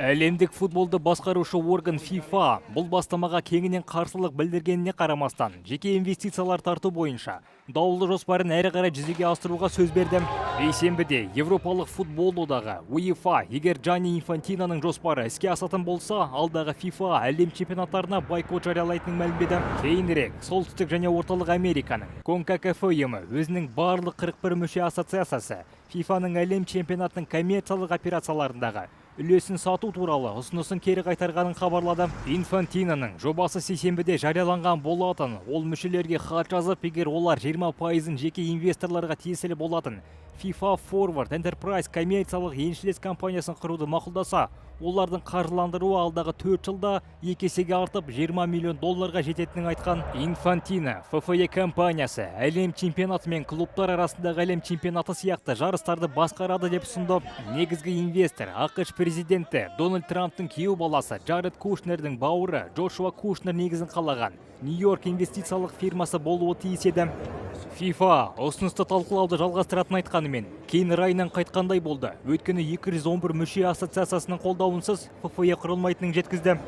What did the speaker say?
Әлемдік футболды басқарушы орган FIFA бұл бастамаға кеңінен қарсылық білдіргеніне қарамастан, жеке инвестициялар тарту бойынша даулы жоспарын әрі қарай жүзеге асыруға сөз берді. Бейсенбіде Европалық футбол одағы UEFA егер Джанни Инфантиноның жоспары іске асатын болса, алдағы FIFA әлем чемпионаттарына бойкот жариялайтынын мәлімдеді. Кейінірек Солтүстік және Орталық Американың CONCACAF ұйымы өзінің барлық 41 мүше ассоциациясы FIFA-ның әлем чемпионатының коммерциялық операцияларындағы үлесін сату туралы ұсынысын кері қайтарғанын хабарлады. Инфантиноның жобасы сейсенбіде жарияланған болатын. Ол мүшелерге хат жазып, егер олар 20%-ын жеке инвесторларға тиесілі болатын FIFA Forward Enterprise коммерциялық еншілес компаниясын құруды мақұлдаса, олардың қаржыландыруы алдағы 4 жылда 2 есеге артып $20 миллион жететінін айтқан. Инфантино FFE компаниясы әлем чемпионаты мен клубтар арасындағы әлем чемпионаты сияқты жарыстарды басқарады деп ұсынды. Негізгі инвестор ақш президенті Дональд Трамптың күйеу баласы Джаред Кушнердің бауыры Джошуа Кушнер негізін қалаған Нью-Йорк инвестициялық фирмасы болуы тиіс еді. FIFA ұсынысты талқылауды жалғастыратын айтқанымен, кейін райынан қайтқандай болды. Өйткені 211 мүше ассоциациясының қолдауынсыз FFE құрылмайтынын жеткізді.